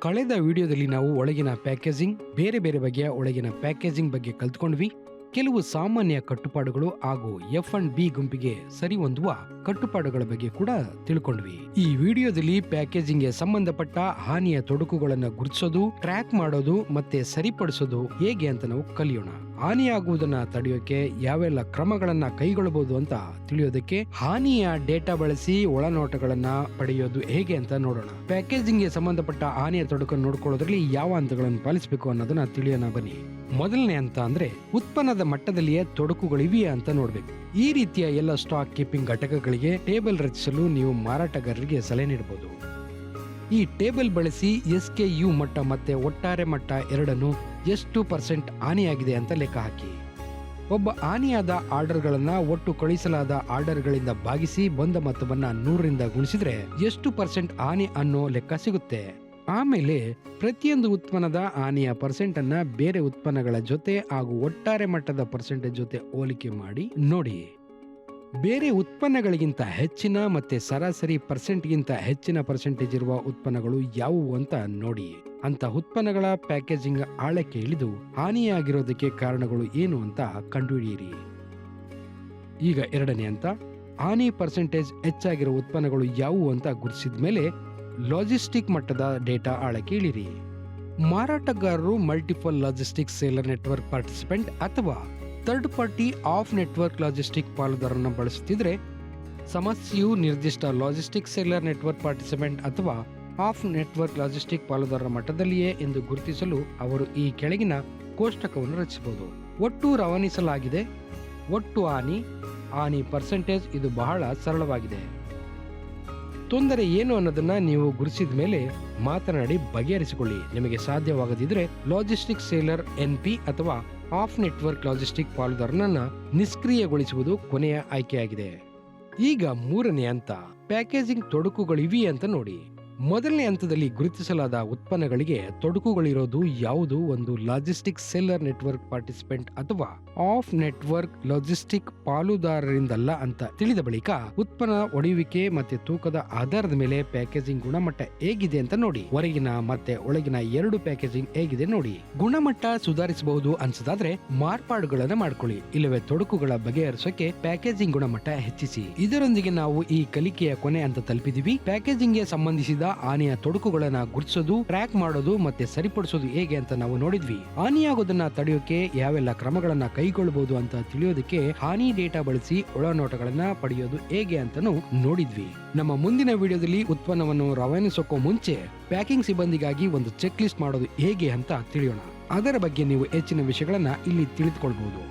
ಕಳೆದ ವಿಡಿಯೋದಲ್ಲಿ ನಾವು ಒಳಗಿನ ಪ್ಯಾಕೇಜಿಂಗ್, ಬೇರೆ ಬೇರೆ ಬಗೆಯ ಒಳಗಿನ ಪ್ಯಾಕೇಜಿಂಗ್ ಬಗ್ಗೆ ಕಲ್ತ್ಕೊಂಡ್ವಿ. ಕೆಲವು ಸಾಮಾನ್ಯ ಕಟ್ಟುಪಾಡುಗಳು ಹಾಗೂ F&B ಗುಂಪಿಗೆ ಸರಿ ಹೊಂದುವ ಕಟ್ಟುಪಾಡುಗಳ ಬಗ್ಗೆ ಕೂಡ ತಿಳ್ಕೊಂಡ್ವಿ. ಈ ವಿಡಿಯೋದಲ್ಲಿ ಪ್ಯಾಕೇಜಿಂಗ್ ಗೆ ಸಂಬಂಧಪಟ್ಟ ಹಾನಿಯ ತೊಡಕುಗಳನ್ನು ಗುರುತಿಸೋದು, ಟ್ರ್ಯಾಕ್ ಮಾಡೋದು ಮತ್ತೆ ಸರಿಪಡಿಸೋದು ಹೇಗೆ ಅಂತ ನಾವು ಕಲಿಯೋಣ. ಹಾನಿಯಾಗುವುದನ್ನ ತಡೆಯೋಕೆ ಯಾವೆಲ್ಲ ಕ್ರಮಗಳನ್ನ ಕೈಗೊಳ್ಳಬಹುದು ಅಂತ ತಿಳಿಯೋದಕ್ಕೆ ಹಾನಿಯ ಡೇಟಾ ಬಳಸಿ ಒಳನೋಟಗಳನ್ನ ಪಡೆಯೋದು ಹೇಗೆ ಅಂತ ನೋಡೋಣ. ಪ್ಯಾಕೇಜಿಂಗ್ ಗೆ ಸಂಬಂಧಪಟ್ಟ ಹಾನಿಯ ತೊಡಕನ್ನು ನೋಡ್ಕೊಳ್ಳೋದ್ರಲ್ಲಿ ಯಾವ ಹಂತಗಳನ್ನು ಪಾಲಿಸಬೇಕು ಅನ್ನೋದನ್ನ ತಿಳಿಯೋಣ ಬನ್ನಿ. ಮೊದಲನೇ ಹಂತ ಅಂದ್ರೆ ಉತ್ಪನ್ನದ ಮಟ್ಟದಲ್ಲಿಯೇ ತೊಡಕುಗಳಿವೆಯೇ ಅಂತ ನೋಡ್ಬೇಕು. ಈ ರೀತಿಯ ಎಲ್ಲ ಸ್ಟಾಕ್ ಕೀಪಿಂಗ್ ಘಟಕಗಳಿಗೆ ಟೇಬಲ್ ರಚಿಸಲು ನೀವು ಮಾರಾಟಗಾರರಿಗೆ ಸಲಹೆ ನೀಡಬಹುದು. ಈ ಟೇಬಲ್ ಬಳಸಿ SKU ಮಟ್ಟ ಮತ್ತೆ ಒಟ್ಟಾರೆ ಮಟ್ಟ ಎರಡನ್ನು ಎಷ್ಟು % ಹಾನಿಯಾಗಿದೆ ಅಂತ ಲೆಕ್ಕ ಹಾಕಿ. ಒಬ್ಬ ಹಾನಿಯಾದ ಆರ್ಡರ್ಗಳನ್ನ ಒಟ್ಟು ಕಳುಹಿಸಲಾದ ಆರ್ಡರ್ಗಳಿಂದ ಭಾಗಿಸಿ ಬಂದ ಮೊತ್ತವನ್ನ 100ರಿಂದ ಗುಣಿಸಿದ್ರೆ ಎಷ್ಟು % ಹಾನಿ ಅನ್ನೋ ಲೆಕ್ಕ ಸಿಗುತ್ತೆ. ಆಮೇಲೆ ಪ್ರತಿಯೊಂದು ಉತ್ಪನ್ನದ ಹಾನಿಯ % ಅನ್ನ ಬೇರೆ ಉತ್ಪನ್ನಗಳ ಜೊತೆ ಹಾಗೂ ಒಟ್ಟಾರೆ ಮಟ್ಟದ % ಜೊತೆ ಹೋಲಿಕೆ ಮಾಡಿ ನೋಡಿ. ಬೇರೆ ಉತ್ಪನ್ನಗಳಿಗಿಂತ ಹೆಚ್ಚಿನ ಮತ್ತೆ ಸರಾಸರಿ %ಗಿಂತ ಹೆಚ್ಚಿನ % ಇರುವ ಉತ್ಪನ್ನಗಳು ಯಾವುವು ಅಂತ ನೋಡಿ. ಅಂತ ಉತ್ಪನ್ನಗಳ ಪ್ಯಾಕೇಜಿಂಗ್ ಆಳಕ್ಕೆ ಇಳಿದು ಹಾನಿಯಾಗಿರೋದಕ್ಕೆ ಕಾರಣಗಳು ಏನು ಅಂತ ಕಂಡುಹಿಡಿಯಿರಿ. ಈಗ ಎರಡನೇ ಹಂತ, ಹಾನಿ % ಹೆಚ್ಚಾಗಿರೋ ಉತ್ಪನ್ನಗಳು ಯಾವುವು ಅಂತ ಗುರುತಿಸಿದ ಮೇಲೆ ಲಾಜಿಸ್ಟಿಕ್ ಮಟ್ಟದ ಡೇಟಾ ಆಳಕ್ಕೆ ಇಳಿರಿ. ಮಾರಾಟಗಾರರು multiple logistic seller network participant ಅಥವಾ third party of network logistic ಪಾಲುದಾರರನ್ನು ಬಳಸುತ್ತಿದ್ರೆ, ಸಮಸ್ಯೆಯು ನಿರ್ದಿಷ್ಟ ಲಾಜಿಸ್ಟಿಕ್ ಸೇಲರ್ ನೆಟ್ವರ್ಕ್ ಪಾರ್ಟಿಸಿಪೆಂಟ್ ಅಥವಾ ಆಫ್ ನೆಟ್ವರ್ಕ್ ಲಾಜಿಸ್ಟಿಕ್ ಪಾಲುದಾರರ ಮಟ್ಟದಲ್ಲಿಯೇ ಎಂದು ಗುರುತಿಸಲು ಅವರು ಈ ಕೆಳಗಿನ ಕೋಷ್ಟಕವನ್ನು ರಚಿಸಬಹುದು. ಒಟ್ಟು ರವಾನಿಸಲಾಗಿದೆ, ಒಟ್ಟು ಹಾನಿ % ಇದು ಬಹಳ ಸರಳವಾಗಿದೆ. ತೊಂದರೆ ಏನು ಅನ್ನೋದನ್ನ ನೀವು ಗುರುತಿಸಿದ ಮೇಲೆ ಮಾತನಾಡಿ ಬಗೆಹರಿಸಿಕೊಳ್ಳಿ. ನಿಮಗೆ ಸಾಧ್ಯವಾಗದಿದ್ರೆ ಲಾಜಿಸ್ಟಿಕ್ ಸೇಲರ್ NP ಅಥವಾ ಆಫ್ ನೆಟ್ವರ್ಕ್ ಲಾಜಿಸ್ಟಿಕ್ ಪಾಲುದಾರನನ್ನ ನಿಷ್ಕ್ರಿಯಗೊಳಿಸುವುದು ಕೊನೆಯ ಆಯ್ಕೆಯಾಗಿದೆ. ಈಗ ಮೂರನೇ ಹಂತ, ಪ್ಯಾಕೇಜಿಂಗ್ ತೊಡಕುಗಳಿವೆ ಅಂತ ನೋಡಿ. ಮೊದಲನೇ ಹಂತದಲ್ಲಿ ಗುರುತಿಸಲಾದ ಉತ್ಪನ್ನಗಳಿಗೆ ತೊಡಕುಗಳಿರೋದು ಯಾವುದು ಒಂದು ಲಾಜಿಸ್ಟಿಕ್ ಸೇಲರ್ ನೆಟ್ವರ್ಕ್ ಪಾರ್ಟಿಸಿಪೆಂಟ್ ಅಥವಾ ಆಫ್ ನೆಟ್ವರ್ಕ್ ಲಾಜಿಸ್ಟಿಕ್ ಪಾಲುದಾರರಿಂದಲ್ಲ ಅಂತ ತಿಳಿದ ಬಳಿಕ ಉತ್ಪನ್ನ ಒಡೆಯುವಿಕೆ ಮತ್ತೆ ತೂಕದ ಆಧಾರದ ಮೇಲೆ ಪ್ಯಾಕೇಜಿಂಗ್ ಗುಣಮಟ್ಟ ಹೇಗಿದೆ ಅಂತ ನೋಡಿ. ಹೊರಗಿನ ಮತ್ತೆ ಒಳಗಿನ ಎರಡು ಪ್ಯಾಕೇಜಿಂಗ್ ಹೇಗಿದೆ ನೋಡಿ. ಗುಣಮಟ್ಟ ಸುಧಾರಿಸಬಹುದು ಅನ್ಸದಾದ್ರೆ ಮಾರ್ಪಾಡುಗಳನ್ನ ಮಾಡ್ಕೊಳ್ಳಿ, ಇಲ್ಲವೇ ತೊಡಕುಗಳ ಬಗೆಹರಿಸೋಕೆ ಪ್ಯಾಕೇಜಿಂಗ್ ಗುಣಮಟ್ಟ ಹೆಚ್ಚಿಸಿ. ಇದರೊಂದಿಗೆ ನಾವು ಈ ಕಲಿಕೆಯ ಕೊನೆ ಅಂತ ತಲುಪಿದೀವಿ. ಪ್ಯಾಕೇಜಿಂಗ್ ಗೆ ಸಂಬಂಧಿಸಿದ ಹಾನಿಯ ತೊಡಕುಗಳನ್ನ ಗುರುತಿಸೋದು, ಟ್ರ್ಯಾಕ್ ಮಾಡೋದು ಮತ್ತೆ ಸರಿಪಡಿಸೋದು ಹೇಗೆ ಅಂತ ನಾವು ನೋಡಿದ್ವಿ. ಹಾನಿಯಾಗೋದನ್ನ ತಡೆಯೋಕೆ ಯಾವೆಲ್ಲ ಕ್ರಮಗಳನ್ನ ಕೈಗೊಳ್ಳಬಹುದು ಅಂತ ತಿಳಿಯೋದಕ್ಕೆ ಹಾನಿ ಡೇಟಾ ಬಳಸಿ ಒಳನೋಟಗಳನ್ನ ಪಡೆಯೋದು ಹೇಗೆ ಅಂತಾನು ನೋಡಿದ್ವಿ. ನಮ್ಮ ಮುಂದಿನ ವಿಡಿಯೋದಲ್ಲಿ ಉತ್ಪನ್ನವನ್ನು ರವಾನಿಸೋಕೋ ಮುಂಚೆ ಪ್ಯಾಕಿಂಗ್ ಸಿಬ್ಬಂದಿಗಾಗಿ ಒಂದು ಚೆಕ್ ಲಿಸ್ಟ್ ಮಾಡೋದು ಹೇಗೆ ಅಂತ ತಿಳಿಯೋಣ. ಅದರ ಬಗ್ಗೆ ನೀವು ಹೆಚ್ಚಿನ ವಿಷಯಗಳನ್ನ ಇಲ್ಲಿ ತಿಳಿದುಕೊಳ್ಬಹುದು.